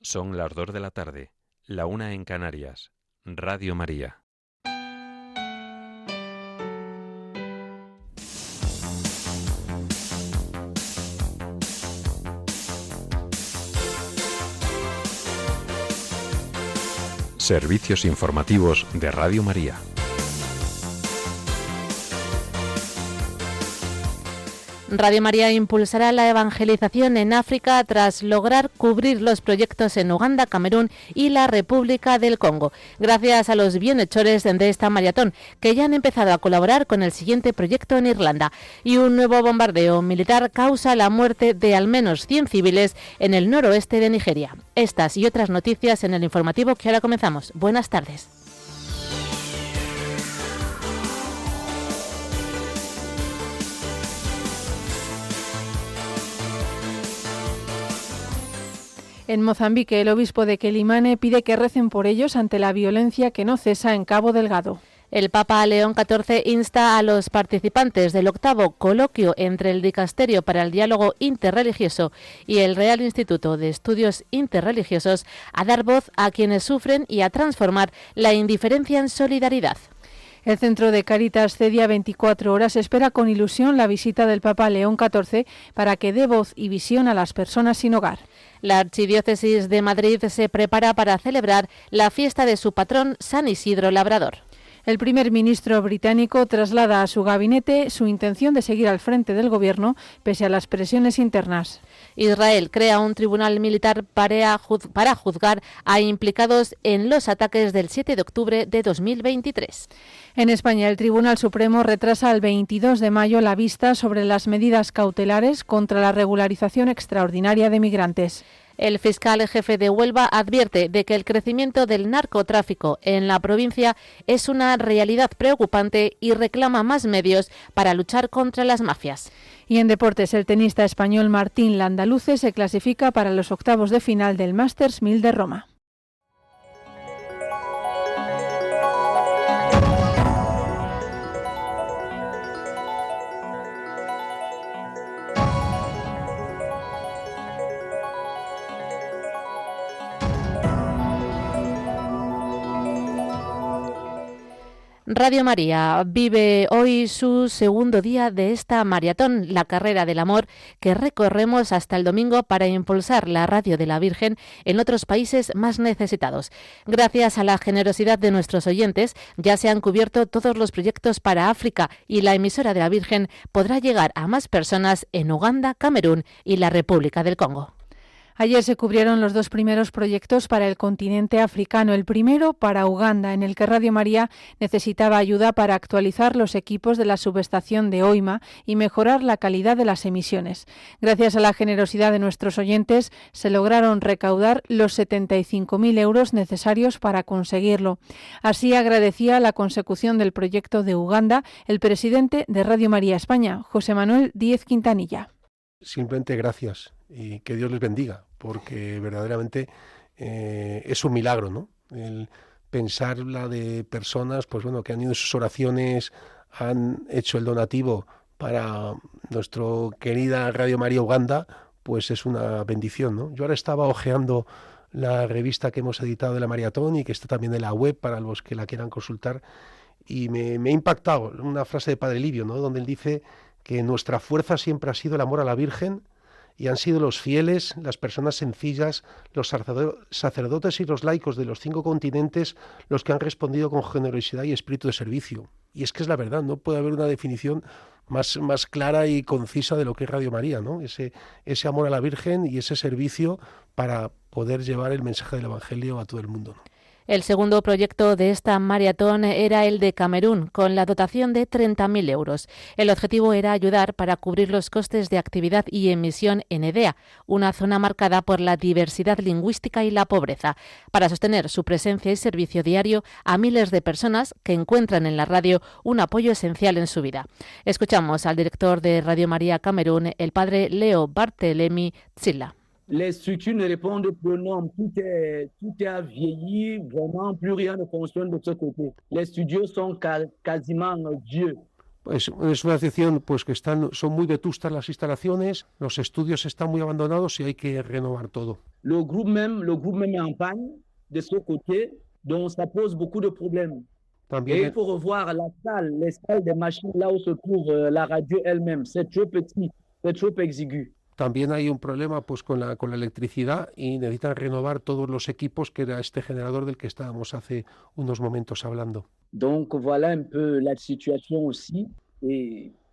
Son las 2 de la tarde, la 1 en Canarias. Radio María. Servicios informativos de Radio María. Radio María impulsará la evangelización en África tras lograr cubrir los proyectos en Uganda, Camerún y la República del Congo, gracias a los bienhechores de esta maratón, que ya han empezado a colaborar con el siguiente proyecto en Irlanda. Y un nuevo bombardeo militar causa la muerte de al menos 100 civiles en el noroeste de Nigeria. Estas y otras noticias en el informativo que ahora comenzamos. Buenas tardes. En Mozambique, el obispo de Quelimane pide que recen por ellos ante la violencia que no cesa en Cabo Delgado. El Papa León XIV insta a los participantes del 8º coloquio entre el Dicasterio para el Diálogo Interreligioso y el Real Instituto de Estudios Interreligiosos a dar voz a quienes sufren y a transformar la indiferencia en solidaridad. El Centro de Cáritas Cedia 24 Horas espera con ilusión la visita del Papa León XIV para que dé voz y visión a las personas sin hogar. La Archidiócesis de Madrid se prepara para celebrar la fiesta de su patrón San Isidro Labrador. El primer ministro británico traslada a su gabinete su intención de seguir al frente del gobierno pese a las presiones internas. Israel crea un tribunal militar para juzgar a implicados en los ataques del 7 de octubre de 2023. En España, el Tribunal Supremo retrasa al 22 de mayo la vista sobre las medidas cautelares contra la regularización extraordinaria de migrantes. El fiscal jefe de Huelva advierte de que el crecimiento del narcotráfico en la provincia es una realidad preocupante y reclama más medios para luchar contra las mafias. Y en deportes, el tenista español Martín Landaluce se clasifica para los octavos de final del Masters 1000 de Roma. Radio María vive hoy su segundo día de esta maratón, la carrera del amor, que recorremos hasta el domingo para impulsar la radio de la Virgen en otros países más necesitados. Gracias a la generosidad de nuestros oyentes, ya se han cubierto todos los proyectos para África y la emisora de la Virgen podrá llegar a más personas en Uganda, Camerún y la República del Congo. Ayer se cubrieron los dos primeros proyectos para el continente africano. El primero para Uganda, en el que Radio María necesitaba ayuda para actualizar los equipos de la subestación de Hoima y mejorar la calidad de las emisiones. Gracias a la generosidad de nuestros oyentes, se lograron recaudar los 75.000 euros necesarios para conseguirlo. Así agradecía la consecución del proyecto de Uganda el presidente de Radio María España, José Manuel Díez Quintanilla. Simplemente gracias y que Dios les bendiga, porque verdaderamente es un milagro, ¿no? El pensar la de personas, pues bueno, que han ido en sus oraciones, han hecho el donativo para nuestra querida Radio María Uganda, pues es una bendición, ¿no? Yo ahora estaba hojeando la revista que hemos editado de la maratón y que está también en la web para los que la quieran consultar, y me ha impactado una frase de Padre Livio, ¿no? Donde él dice que nuestra fuerza siempre ha sido el amor a la Virgen y han sido los fieles, las personas sencillas, los sacerdotes y los laicos de los 5 continentes los que han respondido con generosidad y espíritu de servicio. Y es que es la verdad, no puede haber una definición más clara y concisa de lo que es Radio María, ¿no? Ese amor a la Virgen y ese servicio para poder llevar el mensaje del Evangelio a todo el mundo, ¿no? El segundo proyecto de esta maratón era el de Camerún, con la dotación de 30.000 euros. El objetivo era ayudar para cubrir los costes de actividad y emisión en Edea, una zona marcada por la diversidad lingüística y la pobreza, para sostener su presencia y servicio diario a miles de personas que encuentran en la radio un apoyo esencial en su vida. Escuchamos al director de Radio María Camerún, el padre Leo Barthelemy Tsila. Les structures ne répondent plus aux normes, tout est vieilli, vraiment plus rien ne fonctionne de ce côté. Les studios sont quasiment Dieu. Es una excepción, pues que son muy vetustas las instalaciones, los estudios están muy abandonados y hay que renovar todo. le groupe même est en panne de ce côté, donc ça pose beaucoup de problèmes. Et il faut revoir les salles des machines là où se trouve la radio elle-même. C'est trop petit, c'est trop exigu. También hay un problema pues con la electricidad y necesitan renovar todos los equipos, que era este generador del que estábamos hace unos momentos hablando. Donc voilà un peu la situation aussi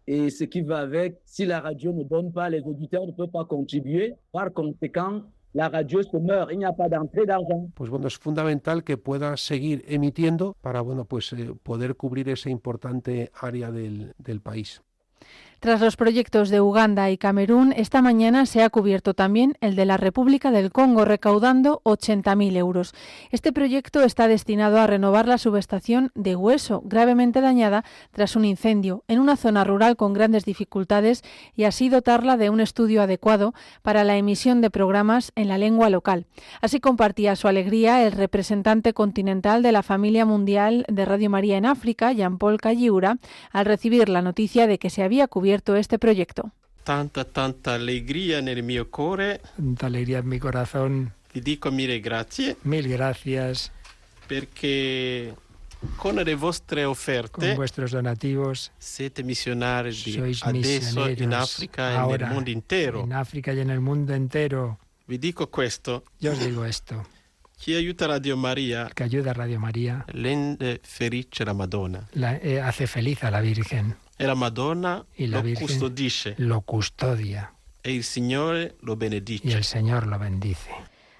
et ce qui va avec. Si la radio ne donne pas, les auditeurs ne peuvent pas contribuer. Par conséquent, la radio se meurt, il n'y a pas d'entrée d'argent. Pues bueno, es fundamental que pueda seguir emitiendo para poder cubrir esa importante área del país. Tras los proyectos de Uganda y Camerún, esta mañana se ha cubierto también el de la República del Congo, recaudando 80.000 euros. Este proyecto está destinado a renovar la subestación de Hueso, gravemente dañada tras un incendio, en una zona rural con grandes dificultades, y así dotarla de un estudio adecuado para la emisión de programas en la lengua local. Así compartía su alegría el representante continental de la familia mundial de Radio María en África, Jean-Paul Kayiura, al recibir la noticia de que se había cubierto este proyecto. Tanta alegría nel mio cuore. Tanta alegría en mi corazón. Vi dico mille grazie. Mil gracias. Perché con le vostre offerte, con vuestros donativos, siete misionari sois adesso in Africa e nel mondo intero. En África y en el mundo entero. Vi dico questo. Yo os digo esto. Chi aiuta Radio Maria, que ayuda a Radio María, rende felice la Madonna. Hace feliz a la Virgen. E la Madonna y la Virgen custodisce. Lo custodia. E il Signore lo benedice. Y el Señor lo bendice.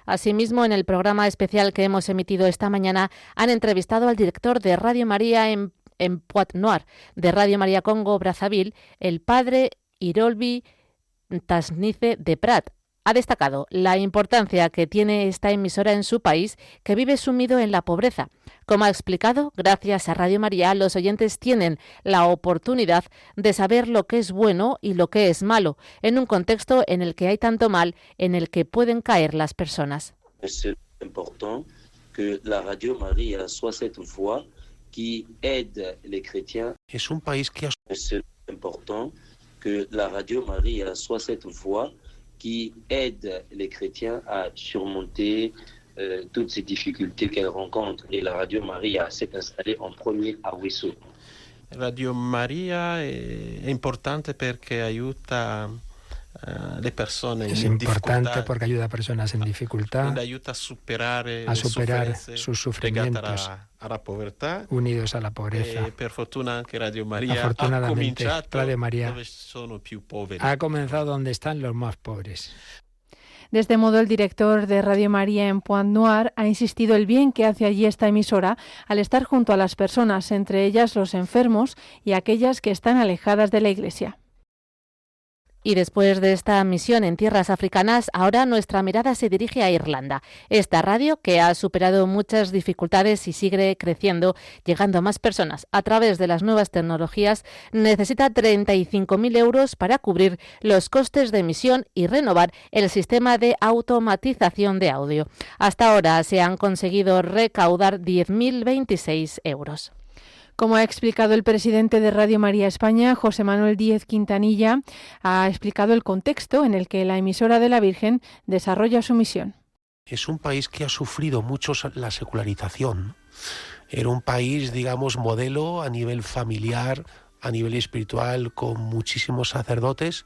Asimismo, en el programa especial que hemos emitido esta mañana, han entrevistado al director de Radio María en Pointe-Noire, de Radio María Congo Brazzaville, el padre Irolbi Tasnice de Prat. Ha destacado la importancia que tiene esta emisora en su país, que vive sumido en la pobreza. Como ha explicado, gracias a Radio María, los oyentes tienen la oportunidad de saber lo que es bueno y lo que es malo, en un contexto en el que hay tanto mal en el que pueden caer las personas. Es importante que la Radio María soit cette voix qui aide les chrétiens. Es un país que es important que la Radio María soit cette voix qui aide les chrétiens à surmonter toutes ces difficultés qu'elles rencontrent. Et la Radio Maria s'est installée en premier à Hueso. Radio Maria è importante perché aiuta le persone es in importante porque ayuda a personas en dificultad, aiuta a superar sus sufrimientos a la povertà, unidos a la pobreza. Per fortuna anche Radio Maria Afortunadamente, Radio María dove sono più poveri. Ha comenzado donde están los más pobres. De este modo, el director de Radio María en Pointe-Noire ha insistido el bien que hace allí esta emisora al estar junto a las personas, entre ellas los enfermos y aquellas que están alejadas de la Iglesia. Y después de esta misión en tierras africanas, ahora nuestra mirada se dirige a Irlanda. Esta radio, que ha superado muchas dificultades y sigue creciendo, llegando a más personas a través de las nuevas tecnologías, necesita 35.000 euros para cubrir los costes de emisión y renovar el sistema de automatización de audio. Hasta ahora se han conseguido recaudar 10.026 euros. Como ha explicado el presidente de Radio María España, José Manuel Díez Quintanilla, ha explicado el contexto en el que la emisora de la Virgen desarrolla su misión. Es un país que ha sufrido mucho la secularización. Era un país, digamos, modelo a nivel familiar, a nivel espiritual, con muchísimos sacerdotes,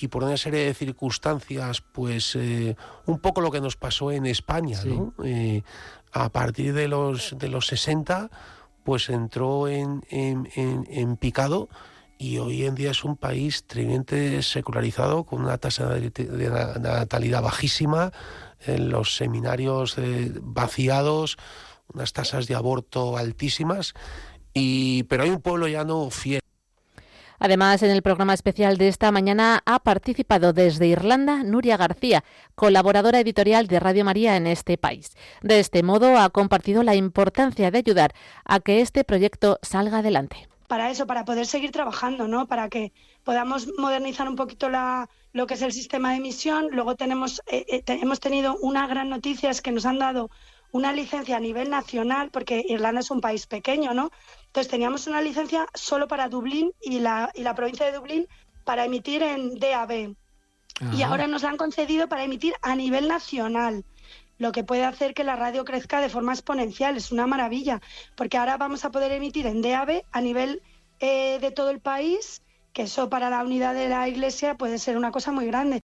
y por una serie de circunstancias, pues un poco lo que nos pasó en España, sí, ¿no? A partir de los 60... pues entró en picado, y hoy en día es un país tremendamente secularizado, con una tasa de natalidad bajísima, en los seminarios vaciados, unas tasas de aborto altísimas, pero hay un pueblo llano fiel. Además, en el programa especial de esta mañana ha participado desde Irlanda Nuria García, colaboradora editorial de Radio María en este país. De este modo, ha compartido la importancia de ayudar a que este proyecto salga adelante. Para eso, para poder seguir trabajando, ¿no? Para que podamos modernizar un poquito lo que es el sistema de emisión. Luego hemos tenido una gran noticia, es que nos han dado una licencia a nivel nacional, porque Irlanda es un país pequeño, ¿no? Entonces teníamos una licencia solo para Dublín y la provincia de Dublín para emitir en DAB. y ahora nos la han concedido para emitir a nivel nacional, lo que puede hacer que la radio crezca de forma exponencial. Es una maravilla, porque ahora vamos a poder emitir en DAB a nivel de todo el país, que eso para la unidad de la Iglesia puede ser una cosa muy grande.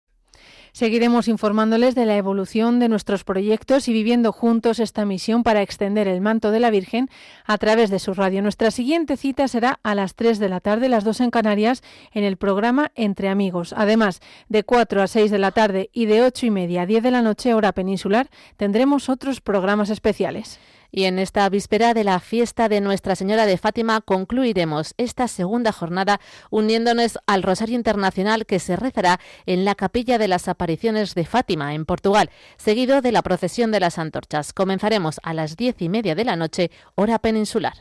Seguiremos informándoles de la evolución de nuestros proyectos y viviendo juntos esta misión para extender el manto de la Virgen a través de su radio. Nuestra siguiente cita será a las 3 de la tarde, las 2 en Canarias, en el programa Entre Amigos. Además, de 4 a 6 de la tarde y de 8:30 a 10 de la noche, hora peninsular, tendremos otros programas especiales. Y en esta víspera de la fiesta de Nuestra Señora de Fátima concluiremos esta segunda jornada uniéndonos al Rosario Internacional que se rezará en la Capilla de las Apariciones de Fátima, en Portugal, seguido de la procesión de las antorchas. Comenzaremos a las 10:30 de la noche, hora peninsular.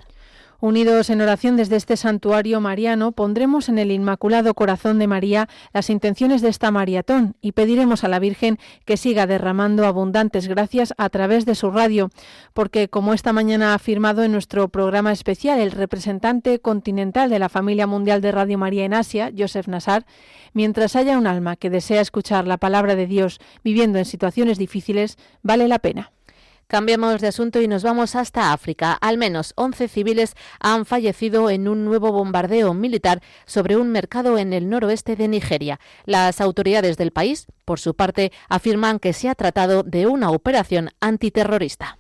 Unidos en oración desde este santuario mariano, pondremos en el Inmaculado Corazón de María las intenciones de esta maratón y pediremos a la Virgen que siga derramando abundantes gracias a través de su radio, porque como esta mañana ha afirmado en nuestro programa especial el representante continental de la familia mundial de Radio María en Asia, Joseph Nassar, mientras haya un alma que desea escuchar la palabra de Dios viviendo en situaciones difíciles, vale la pena. Cambiamos de asunto y nos vamos hasta África. Al menos 11 civiles han fallecido en un nuevo bombardeo militar sobre un mercado en el noroeste de Nigeria. Las autoridades del país, por su parte, afirman que se ha tratado de una operación antiterrorista.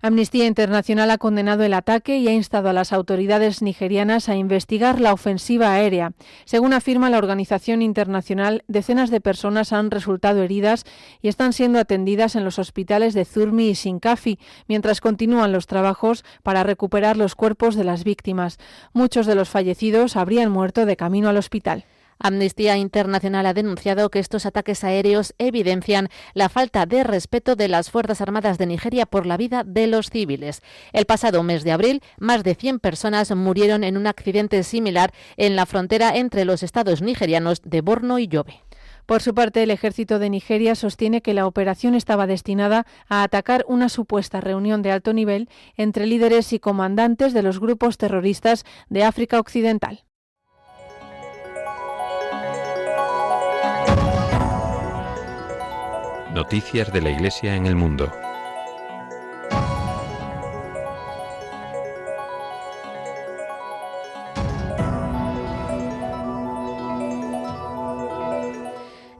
Amnistía Internacional ha condenado el ataque y ha instado a las autoridades nigerianas a investigar la ofensiva aérea. Según afirma la organización internacional, decenas de personas han resultado heridas y están siendo atendidas en los hospitales de Zurmi y Shinkafi, mientras continúan los trabajos para recuperar los cuerpos de las víctimas. Muchos de los fallecidos habrían muerto de camino al hospital. Amnistía Internacional ha denunciado que estos ataques aéreos evidencian la falta de respeto de las Fuerzas Armadas de Nigeria por la vida de los civiles. El pasado mes de abril, más de 100 personas murieron en un accidente similar en la frontera entre los estados nigerianos de Borno y Yobe. Por su parte, el ejército de Nigeria sostiene que la operación estaba destinada a atacar una supuesta reunión de alto nivel entre líderes y comandantes de los grupos terroristas de África Occidental. Noticias de la Iglesia en el mundo.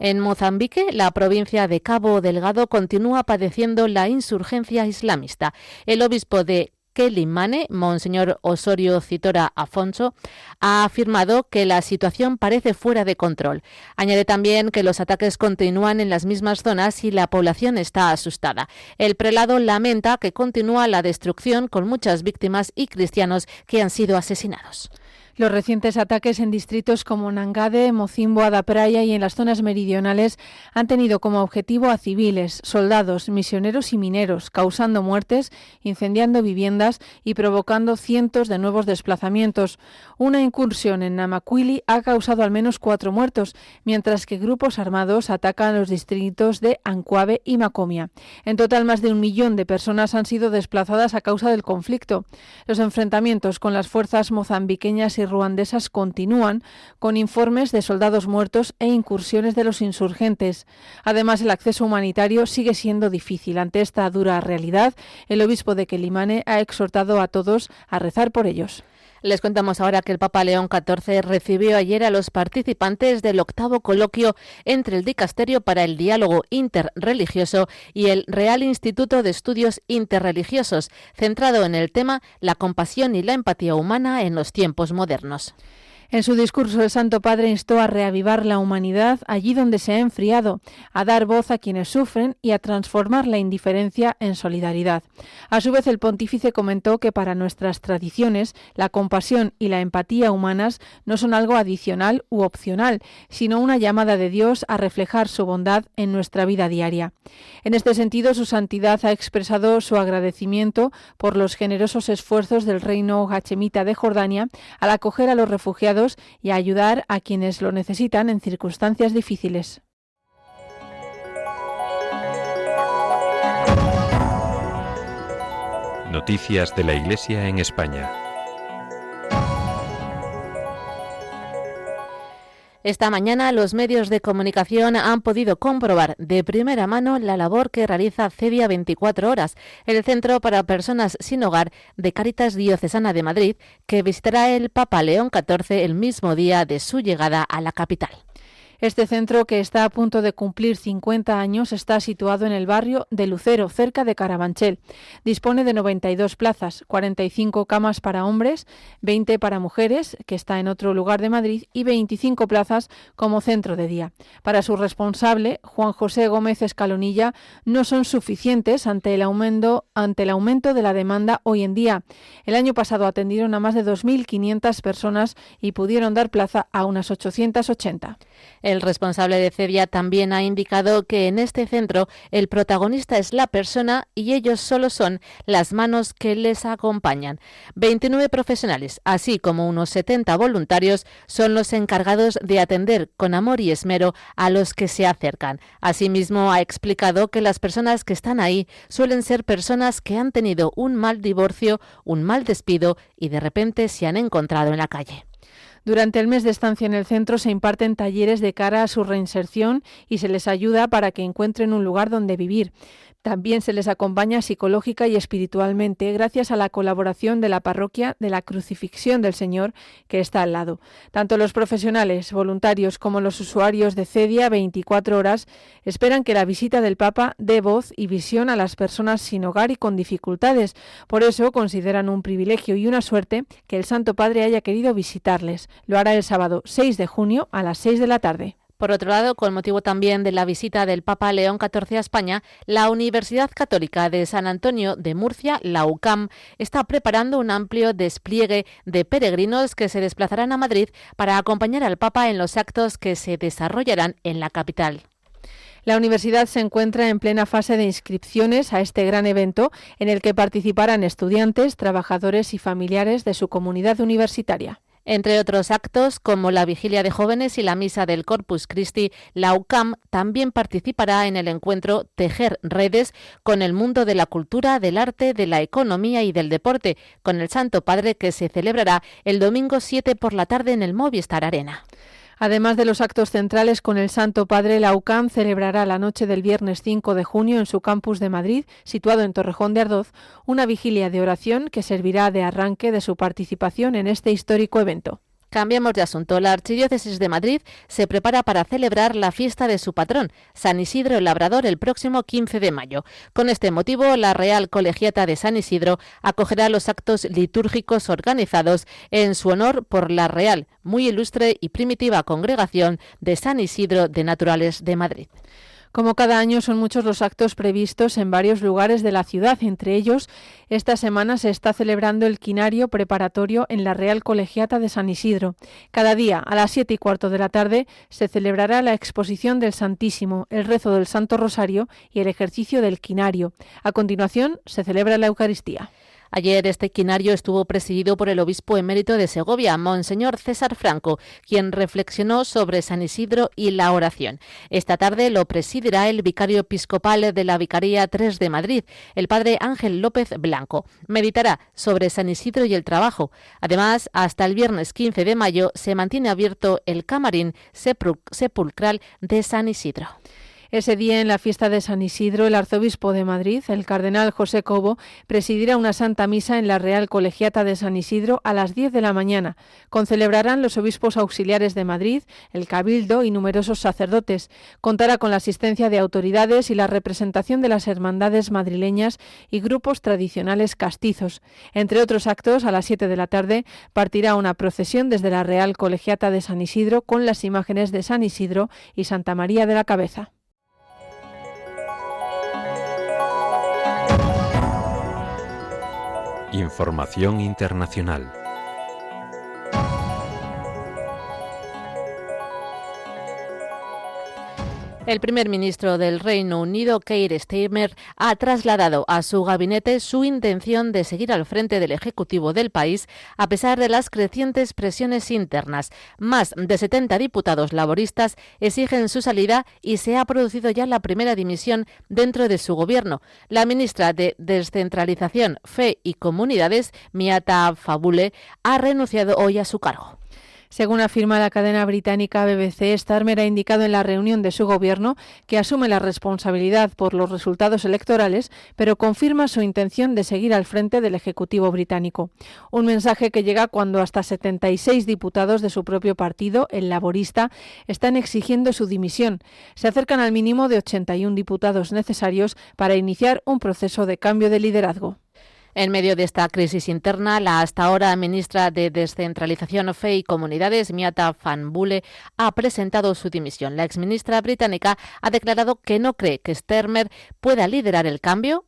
En Mozambique, la provincia de Cabo Delgado continúa padeciendo la insurgencia islamista. El obispo de Quelimane, Monseñor Osorio Citora Afonso, ha afirmado que la situación parece fuera de control. Añade también que los ataques continúan en las mismas zonas y la población está asustada. El prelado lamenta que continúa la destrucción con muchas víctimas y cristianos que han sido asesinados. Los recientes ataques en distritos como Nangade, Mocimbo, Adapraya y en las zonas meridionales han tenido como objetivo a civiles, soldados, misioneros y mineros, causando muertes, incendiando viviendas y provocando cientos de nuevos desplazamientos. Una incursión en Namaquili ha causado al menos 4 muertos, mientras que grupos armados atacan los distritos de Ancuave y Macomia. En total, más de 1 millón de personas han sido desplazadas a causa del conflicto. Los enfrentamientos con las fuerzas mozambiqueñas y ruandesas continúan, con informes de soldados muertos e incursiones de los insurgentes. Además, el acceso humanitario sigue siendo difícil. Ante esta dura realidad, el obispo de Quelimane ha exhortado a todos a rezar por ellos. Les contamos ahora que el Papa León XIV recibió ayer a los participantes del 8º coloquio entre el Dicasterio para el Diálogo Interreligioso y el Real Instituto de Estudios Interreligiosos, centrado en el tema la compasión y la empatía humana en los tiempos modernos. En su discurso, el Santo Padre instó a reavivar la humanidad allí donde se ha enfriado, a dar voz a quienes sufren y a transformar la indiferencia en solidaridad. A su vez, el pontífice comentó que para nuestras tradiciones, la compasión y la empatía humanas no son algo adicional u opcional, sino una llamada de Dios a reflejar su bondad en nuestra vida diaria. En este sentido, su santidad ha expresado su agradecimiento por los generosos esfuerzos del reino hachemita de Jordania al acoger a los refugiados y a ayudar a quienes lo necesitan en circunstancias difíciles. Noticias de la Iglesia en España. Esta mañana los medios de comunicación han podido comprobar de primera mano la labor que realiza Cedia 24 horas, el Centro para Personas Sin Hogar de Cáritas Diocesana de Madrid, que visitará el Papa León XIV el mismo día de su llegada a la capital. Este centro, que está a punto de cumplir 50 años, está situado en el barrio de Lucero, cerca de Carabanchel. Dispone de 92 plazas, 45 camas para hombres, 20 para mujeres, que está en otro lugar de Madrid, y 25 plazas como centro de día. Para su responsable, Juan José Gómez Escalonilla, no son suficientes ante el aumento de la demanda hoy en día. El año pasado atendieron a más de 2.500 personas y pudieron dar plaza a unas 880. El responsable de Cedia también ha indicado que en este centro el protagonista es la persona y ellos solo son las manos que les acompañan. 29 profesionales, así como unos 70 voluntarios, son los encargados de atender con amor y esmero a los que se acercan. Asimismo, ha explicado que las personas que están ahí suelen ser personas que han tenido un mal divorcio, un mal despido y de repente se han encontrado en la calle. Durante el mes de estancia en el centro se imparten talleres de cara a su reinserción y se les ayuda para que encuentren un lugar donde vivir. También se les acompaña psicológica y espiritualmente gracias a la colaboración de la parroquia de la Crucifixión del Señor, que está al lado. Tanto los profesionales, voluntarios como los usuarios de Cedia 24 horas esperan que la visita del Papa dé voz y visión a las personas sin hogar y con dificultades. Por eso consideran un privilegio y una suerte que el Santo Padre haya querido visitarles. Lo hará el sábado 6 de junio a las 6 de la tarde. Por otro lado, con motivo también de la visita del Papa León XIV a España, la Universidad Católica de San Antonio de Murcia, la UCAM, está preparando un amplio despliegue de peregrinos que se desplazarán a Madrid para acompañar al Papa en los actos que se desarrollarán en la capital. La universidad se encuentra en plena fase de inscripciones a este gran evento en el que participarán estudiantes, trabajadores y familiares de su comunidad universitaria. Entre otros actos, como la vigilia de jóvenes y la misa del Corpus Christi, la UCAM también participará en el encuentro Tejer Redes con el mundo de la cultura, del arte, de la economía y del deporte, con el Santo Padre, que se celebrará el domingo 7 por la tarde en el Movistar Arena. Además de los actos centrales con el Santo Padre, la UCAM celebrará la noche del viernes 5 de junio en su campus de Madrid, situado en Torrejón de Ardoz, una vigilia de oración que servirá de arranque de su participación en este histórico evento. Cambiamos de asunto. La Archidiócesis de Madrid se prepara para celebrar la fiesta de su patrón, San Isidro el Labrador, el próximo 15 de mayo. Con este motivo, la Real Colegiata de San Isidro acogerá los actos litúrgicos organizados en su honor por la Real, muy ilustre y primitiva Congregación de San Isidro de Naturales de Madrid. Como cada año, son muchos los actos previstos en varios lugares de la ciudad. Entre ellos, esta semana se está celebrando el quinario preparatorio en la Real Colegiata de San Isidro. Cada día, a las 7:15 de la tarde, se celebrará la exposición del Santísimo, el rezo del Santo Rosario y el ejercicio del quinario. A continuación, se celebra la Eucaristía. Ayer este quinario estuvo presidido por el obispo emérito de Segovia, Monseñor César Franco, quien reflexionó sobre San Isidro y la oración. Esta tarde lo presidirá el vicario episcopal de la Vicaría 3 de Madrid, el padre Ángel López Blanco. Meditará sobre San Isidro y el trabajo. Además, hasta el viernes 15 de mayo se mantiene abierto el camarín sepulcral de San Isidro. Ese día, en la fiesta de San Isidro, el arzobispo de Madrid, el cardenal José Cobo, presidirá una santa misa en la Real Colegiata de San Isidro a las 10 de la mañana. Concelebrarán los obispos auxiliares de Madrid, el cabildo y numerosos sacerdotes. Contará con la asistencia de autoridades y la representación de las hermandades madrileñas y grupos tradicionales castizos. Entre otros actos, a las 7 de la tarde partirá una procesión desde la Real Colegiata de San Isidro con las imágenes de San Isidro y Santa María de la Cabeza. Información internacional. El primer ministro del Reino Unido, Keir Starmer, ha trasladado a su gabinete su intención de seguir al frente del Ejecutivo del país a pesar de las crecientes presiones internas. Más de 70 diputados laboristas exigen su salida y se ha producido ya la primera dimisión dentro de su gobierno. La ministra de Descentralización, Fe y Comunidades, Miata Fabulle, ha renunciado hoy a su cargo. Según afirma la cadena británica BBC, Starmer ha indicado en la reunión de su gobierno que asume la responsabilidad por los resultados electorales, pero confirma su intención de seguir al frente del Ejecutivo británico. Un mensaje que llega cuando hasta 76 diputados de su propio partido, el Laborista, están exigiendo su dimisión. Se acercan al mínimo de 81 diputados necesarios para iniciar un proceso de cambio de liderazgo. En medio de esta crisis interna, la hasta ahora ministra de Descentralización, Fe y Comunidades, Miata Fahnbulleh, ha presentado su dimisión. La exministra británica ha declarado que no cree que Starmer pueda liderar el cambio.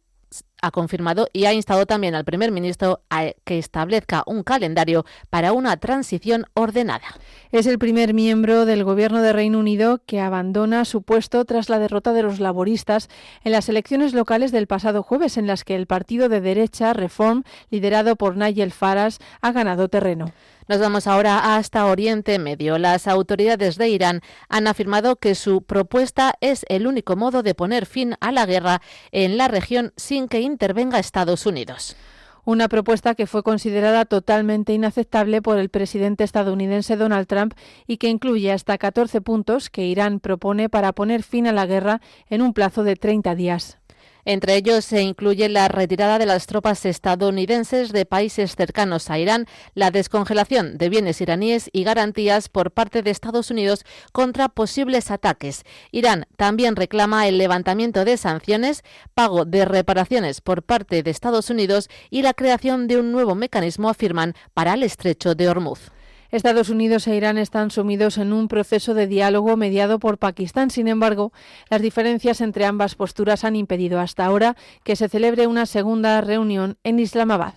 Ha confirmado y ha instado también al primer ministro a que establezca un calendario para una transición ordenada. Es el primer miembro del Gobierno de Reino Unido que abandona su puesto tras la derrota de los laboristas en las elecciones locales del pasado jueves, en las que el partido de derecha Reform, liderado por Nigel Farage, ha ganado terreno. Nos vamos ahora hasta Oriente Medio. Las autoridades de Irán han afirmado que su propuesta es el único modo de poner fin a la guerra en la región sin que intervenga Estados Unidos. Una propuesta que fue considerada totalmente inaceptable por el presidente estadounidense Donald Trump y que incluye hasta 14 puntos que Irán propone para poner fin a la guerra en un plazo de 30 días. Entre ellos se incluye la retirada de las tropas estadounidenses de países cercanos a Irán, la descongelación de bienes iraníes y garantías por parte de Estados Unidos contra posibles ataques. Irán también reclama el levantamiento de sanciones, pago de reparaciones por parte de Estados Unidos y la creación de un nuevo mecanismo, afirman, para el estrecho de Hormuz. Estados Unidos e Irán están sumidos en un proceso de diálogo mediado por Pakistán. Sin embargo, las diferencias entre ambas posturas han impedido hasta ahora que se celebre una segunda reunión en Islamabad.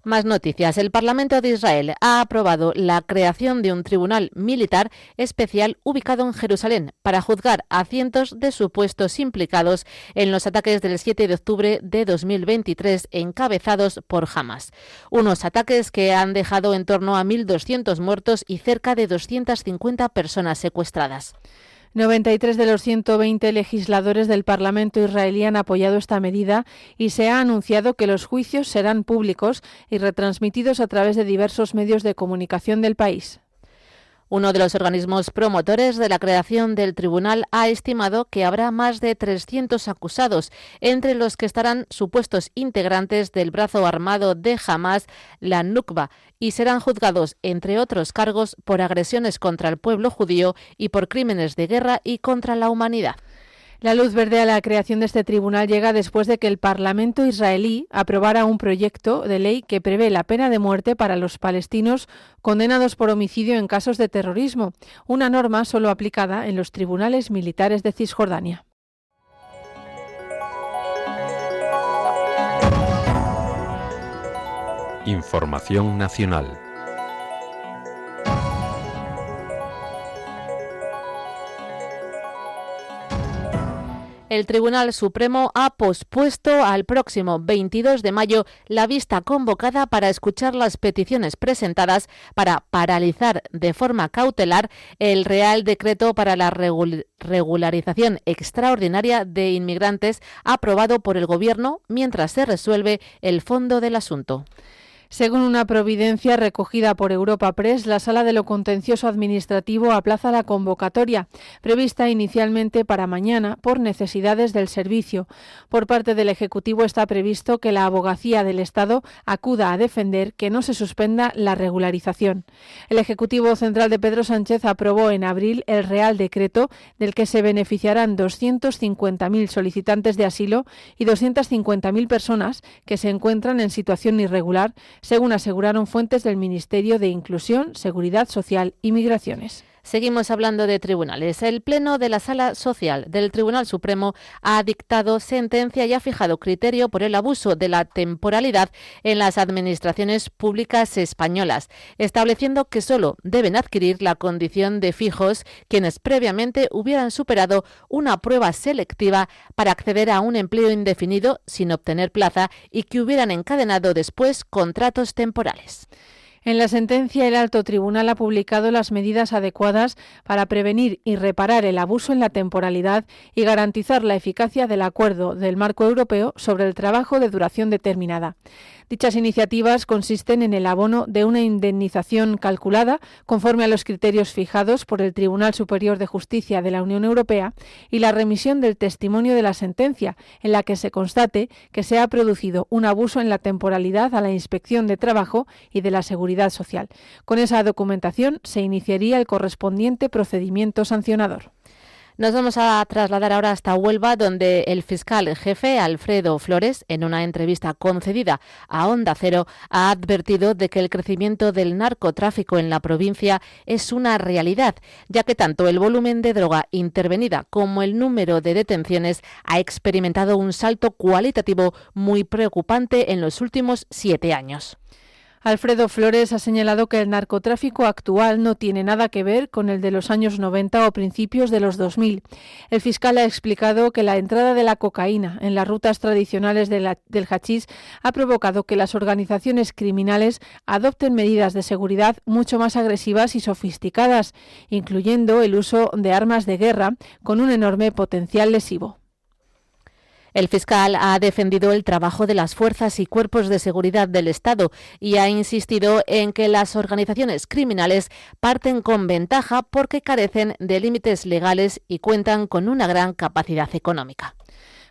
Más noticias. El Parlamento de Israel ha aprobado la creación de un tribunal militar especial ubicado en Jerusalén para juzgar a cientos de supuestos implicados en los ataques del 7 de octubre de 2023 encabezados por Hamas. Unos ataques que han dejado en torno a 1.200 muertos y cerca de 250 personas secuestradas. 93 de los 120 legisladores del Parlamento israelí han apoyado esta medida y se ha anunciado que los juicios serán públicos y retransmitidos a través de diversos medios de comunicación del país. Uno de los organismos promotores de la creación del tribunal ha estimado que habrá más de 300 acusados, entre los que estarán supuestos integrantes del brazo armado de Hamas, la Nukba, y serán juzgados, entre otros cargos, por agresiones contra el pueblo judío y por crímenes de guerra y contra la humanidad. La luz verde a la creación de este tribunal llega después de que el Parlamento israelí aprobara un proyecto de ley que prevé la pena de muerte para los palestinos condenados por homicidio en casos de terrorismo, una norma solo aplicada en los tribunales militares de Cisjordania. Información nacional. El Tribunal Supremo ha pospuesto al próximo 22 de mayo la vista convocada para escuchar las peticiones presentadas para paralizar de forma cautelar el Real Decreto para la regularización extraordinaria de inmigrantes aprobado por el Gobierno mientras se resuelve el fondo del asunto. Según una providencia recogida por Europa Press, la Sala de lo Contencioso Administrativo aplaza la convocatoria, prevista inicialmente para mañana por necesidades del servicio. Por parte del Ejecutivo está previsto que la Abogacía del Estado acuda a defender que no se suspenda la regularización. El Ejecutivo Central de Pedro Sánchez aprobó en abril el Real Decreto del que se beneficiarán 250.000 solicitantes de asilo y 250.000 personas que se encuentran en situación irregular, según aseguraron fuentes del Ministerio de Inclusión, Seguridad Social y Migraciones. Seguimos hablando de tribunales. El Pleno de la Sala Social del Tribunal Supremo ha dictado sentencia y ha fijado criterio por el abuso de la temporalidad en las administraciones públicas españolas, estableciendo que solo deben adquirir la condición de fijos quienes previamente hubieran superado una prueba selectiva para acceder a un empleo indefinido sin obtener plaza y que hubieran encadenado después contratos temporales. En la sentencia, el alto tribunal ha publicado las medidas adecuadas para prevenir y reparar el abuso en la temporalidad y garantizar la eficacia del acuerdo del marco europeo sobre el trabajo de duración determinada. Dichas iniciativas consisten en el abono de una indemnización calculada conforme a los criterios fijados por el Tribunal Superior de Justicia de la Unión Europea y la remisión del testimonio de la sentencia, en la que se constate que se ha producido un abuso en la temporalidad a la Inspección de Trabajo y de la Seguridad Social. Con esa documentación se iniciaría el correspondiente procedimiento sancionador. Nos vamos a trasladar ahora hasta Huelva, donde el fiscal jefe Alfredo Flores, en una entrevista concedida a Onda Cero, ha advertido de que el crecimiento del narcotráfico en la provincia es una realidad, ya que tanto el volumen de droga intervenida como el número de detenciones ha experimentado un salto cualitativo muy preocupante en los últimos 7 años. Alfredo Flores ha señalado que el narcotráfico actual no tiene nada que ver con el de los años 90 o principios de los 2000. El fiscal ha explicado que la entrada de la cocaína en las rutas tradicionales del hachís ha provocado que las organizaciones criminales adopten medidas de seguridad mucho más agresivas y sofisticadas, incluyendo el uso de armas de guerra con un enorme potencial lesivo. El fiscal ha defendido el trabajo de las fuerzas y cuerpos de seguridad del Estado y ha insistido en que las organizaciones criminales parten con ventaja porque carecen de límites legales y cuentan con una gran capacidad económica.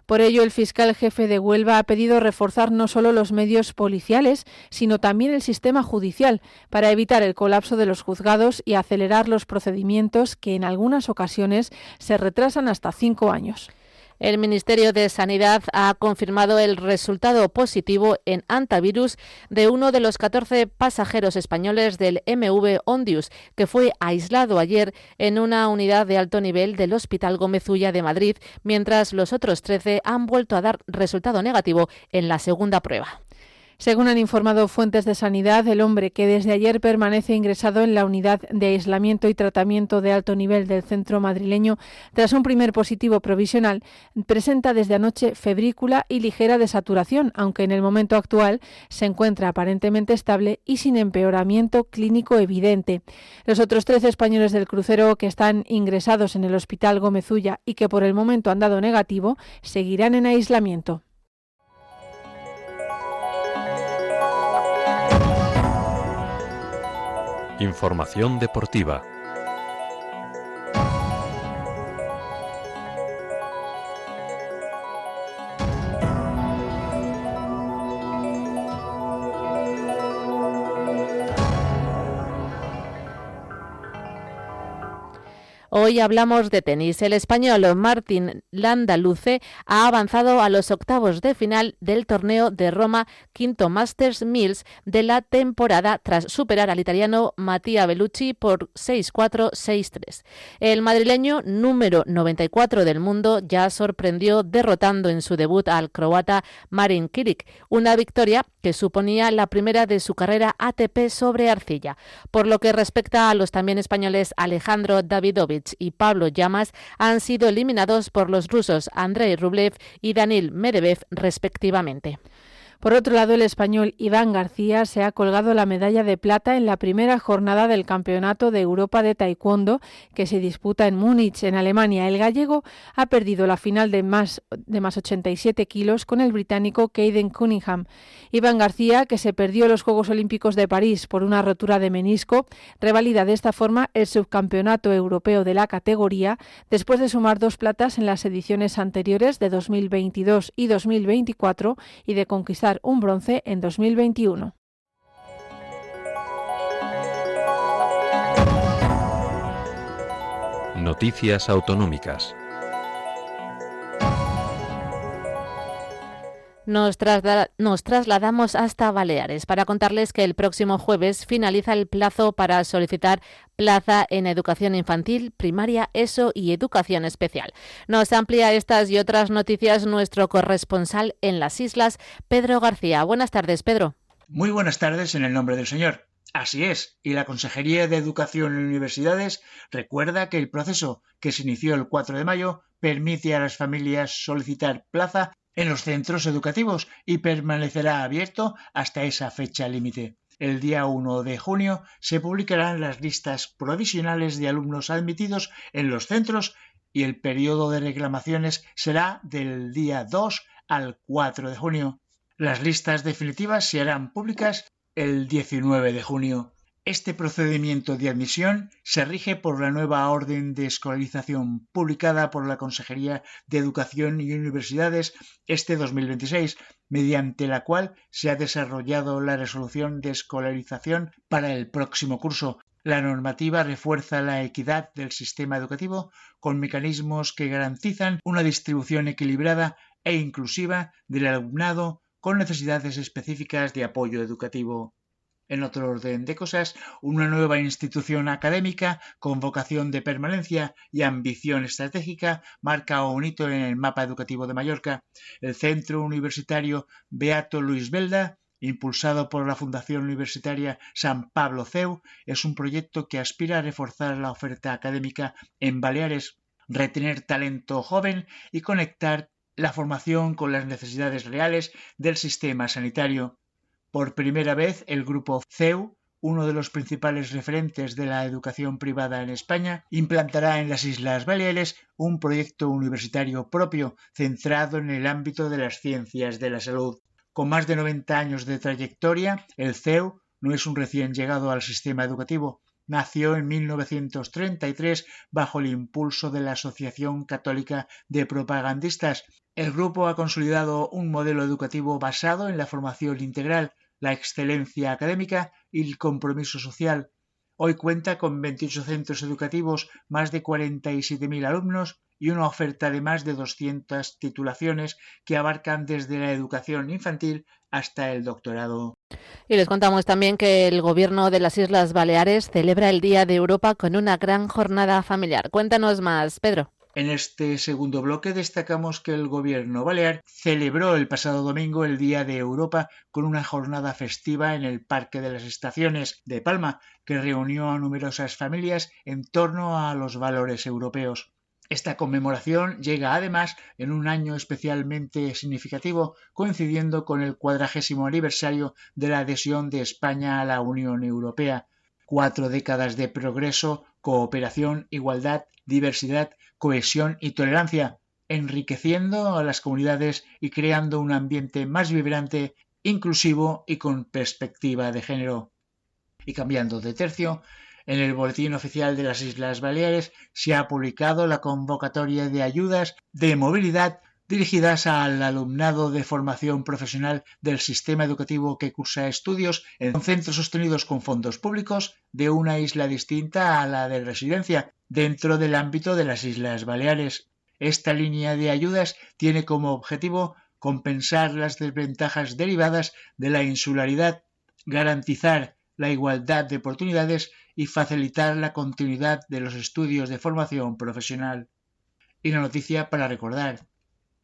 Por ello, el fiscal jefe de Huelva ha pedido reforzar no solo los medios policiales, sino también el sistema judicial, para evitar el colapso de los juzgados y acelerar los procedimientos que en algunas ocasiones se retrasan hasta 5 años. El Ministerio de Sanidad ha confirmado el resultado positivo en antivirus de uno de los 14 pasajeros españoles del MV Ondius, que fue aislado ayer en una unidad de alto nivel del Hospital Gómez Ulla de Madrid, mientras los otros 13 han vuelto a dar resultado negativo en la segunda prueba. Según han informado fuentes de sanidad, el hombre que desde ayer permanece ingresado en la unidad de aislamiento y tratamiento de alto nivel del centro madrileño, tras un primer positivo provisional, presenta desde anoche febrícula y ligera desaturación, aunque en el momento actual se encuentra aparentemente estable y sin empeoramiento clínico evidente. Los otros 13 españoles del crucero que están ingresados en el Hospital Gómez Ulla y que por el momento han dado negativo, seguirán en aislamiento. Información deportiva. Hoy hablamos de tenis. El español Martín Landaluce ha avanzado a los octavos de final del torneo de Roma, quinto Masters 1000 de la temporada, tras superar al italiano Mattia Bellucci por 6-4, 6-3. El madrileño, número 94 del mundo, ya sorprendió derrotando en su debut al croata Marin Cilic, una victoria que suponía la primera de su carrera ATP sobre arcilla. Por lo que respecta a los también españoles Alejandro Davidovich y Pablo Llamas, han sido eliminados por los rusos Andrei Rublev y Daniil Medvedev respectivamente. Por otro lado, el español Iván García se ha colgado la medalla de plata en la primera jornada del Campeonato de Europa de Taekwondo que se disputa en Múnich, en Alemania. El gallego ha perdido la final de más 87 kilos con el británico Caden Cunningham. Iván García, que se perdió los Juegos Olímpicos de París por una rotura de menisco, revalida de esta forma el subcampeonato europeo de la categoría después de sumar 2 platas en las ediciones anteriores de 2022 y 2024 y de conquistar un bronce en 2021. Noticias autonómicas. Nos trasladamos hasta Baleares para contarles que el próximo jueves finaliza el plazo para solicitar plaza en educación infantil, primaria, ESO y educación especial. Nos amplía estas y otras noticias nuestro corresponsal en las islas, Pedro García. Buenas tardes, Pedro. Muy buenas tardes en el nombre del Señor. Así es, y la Consejería de Educación en Universidades recuerda que el proceso que se inició el 4 de mayo permite a las familias solicitar plaza en los centros educativos y permanecerá abierto hasta esa fecha límite. El día 1 de junio se publicarán las listas provisionales de alumnos admitidos en los centros y el periodo de reclamaciones será del día 2 al 4 de junio. Las listas definitivas se harán públicas el 19 de junio. Este procedimiento de admisión se rige por la nueva orden de escolarización publicada por la Consejería de Educación y Universidades este 2026, mediante la cual se ha desarrollado la resolución de escolarización para el próximo curso. La normativa refuerza la equidad del sistema educativo con mecanismos que garantizan una distribución equilibrada e inclusiva del alumnado con necesidades específicas de apoyo educativo. En otro orden de cosas, una nueva institución académica con vocación de permanencia y ambición estratégica marca un hito en el mapa educativo de Mallorca. El Centro Universitario Beato Luis Belda, impulsado por la Fundación Universitaria San Pablo CEU, es un proyecto que aspira a reforzar la oferta académica en Baleares, retener talento joven y conectar la formación con las necesidades reales del sistema sanitario. Por primera vez, el grupo CEU, uno de los principales referentes de la educación privada en España, implantará en las Islas Baleares un proyecto universitario propio centrado en el ámbito de las ciencias de la salud. Con más de 90 años de trayectoria, el CEU no es un recién llegado al sistema educativo. Nació en 1933 bajo el impulso de la Asociación Católica de Propagandistas. El grupo ha consolidado un modelo educativo basado en la formación integral, la excelencia académica y el compromiso social. Hoy cuenta con 28 centros educativos, más de 47.000 alumnos y una oferta de más de 200 titulaciones que abarcan desde la educación infantil hasta el doctorado. Y les contamos también que el Gobierno de las Islas Baleares celebra el Día de Europa con una gran jornada familiar. Cuéntanos más, Pedro. En este segundo bloque destacamos que el Gobierno balear celebró el pasado domingo el Día de Europa con una jornada festiva en el Parque de las Estaciones de Palma, que reunió a numerosas familias en torno a los valores europeos. Esta conmemoración llega además en un año especialmente significativo, coincidiendo con el 40º aniversario de la adhesión de España a la Unión Europea. 4 décadas de progreso, cooperación, igualdad, diversidad, cohesión y tolerancia, enriqueciendo a las comunidades y creando un ambiente más vibrante, inclusivo y con perspectiva de género. Y cambiando de tercio, en el Boletín Oficial de las Islas Baleares se ha publicado la convocatoria de ayudas de movilidad dirigidas al alumnado de formación profesional del sistema educativo que cursa estudios en centros sostenidos con fondos públicos de una isla distinta a la de residencia, dentro del ámbito de las Islas Baleares. Esta línea de ayudas tiene como objetivo compensar las desventajas derivadas de la insularidad, garantizar la igualdad de oportunidades y facilitar la continuidad de los estudios de formación profesional. Y la noticia para recordar.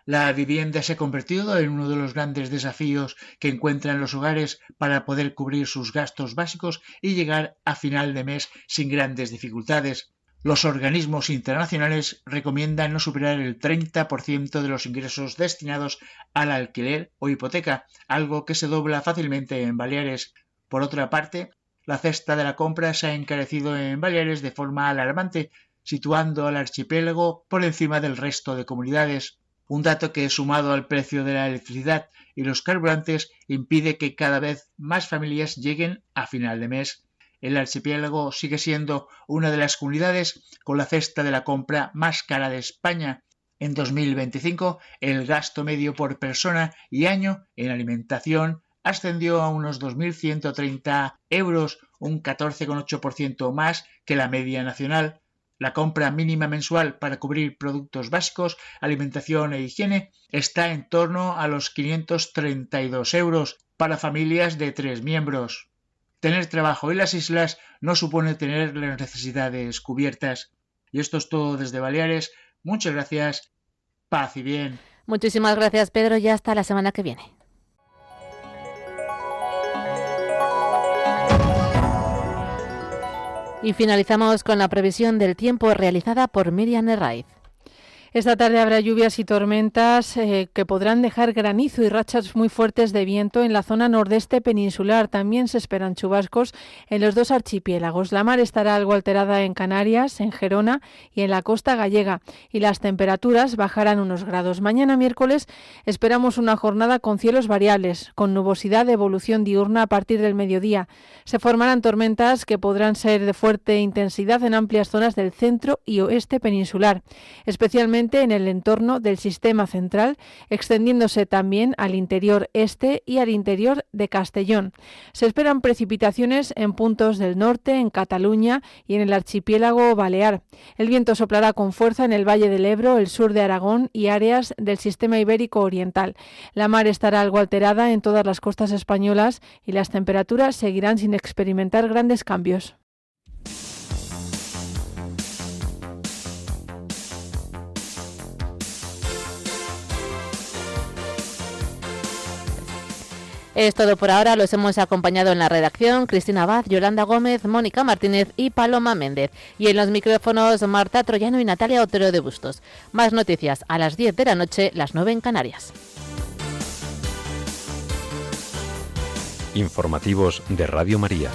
La vivienda se ha convertido en uno de los grandes desafíos que encuentran los hogares para poder cubrir sus gastos básicos y llegar a final de mes sin grandes dificultades. Los organismos internacionales recomiendan no superar el 30% de los ingresos destinados al alquiler o hipoteca, algo que se dobla fácilmente en Baleares. Por otra parte, la cesta de la compra se ha encarecido en Baleares de forma alarmante, situando al archipiélago por encima del resto de comunidades. Un dato que, sumado al precio de la electricidad y los carburantes, impide que cada vez más familias lleguen a final de mes. El archipiélago sigue siendo una de las comunidades con la cesta de la compra más cara de España. En 2025, el gasto medio por persona y año en alimentación ascendió a unos 2.130 euros, un 14,8% más que la media nacional. La compra mínima mensual para cubrir productos básicos, alimentación e higiene está en torno a los 532 euros para familias de 3 miembros. Tener trabajo en las islas no supone tener las necesidades cubiertas. Y esto es todo desde Baleares. Muchas gracias. Paz y bien. Muchísimas gracias, Pedro, y hasta la semana que viene. Y finalizamos con la previsión del tiempo realizada por Miriam Herraiz. Esta tarde habrá lluvias y tormentas que podrán dejar granizo y rachas muy fuertes de viento en la zona nordeste peninsular. También se esperan chubascos en los dos archipiélagos. La mar estará algo alterada en Canarias, en Gerona y en la costa gallega, y las temperaturas bajarán unos grados. Mañana miércoles esperamos una jornada con cielos variables, con nubosidad de evolución diurna a partir del mediodía. Se formarán tormentas que podrán ser de fuerte intensidad en amplias zonas del centro y oeste peninsular, especialmente en el entorno del sistema central, extendiéndose también al interior este y al interior de Castellón. Se esperan precipitaciones en puntos del norte, en Cataluña y en el archipiélago balear. El viento soplará con fuerza en el Valle del Ebro, el sur de Aragón y áreas del sistema ibérico oriental. La mar estará algo alterada en todas las costas españolas y las temperaturas seguirán sin experimentar grandes cambios. Es todo por ahora, los hemos acompañado en la redacción Cristina Abad, Yolanda Gómez, Mónica Martínez y Paloma Méndez. Y en los micrófonos Marta Troyano y Natalia Otero de Bustos. Más noticias a las 10 de la noche, las 9 en Canarias. Informativos de Radio María.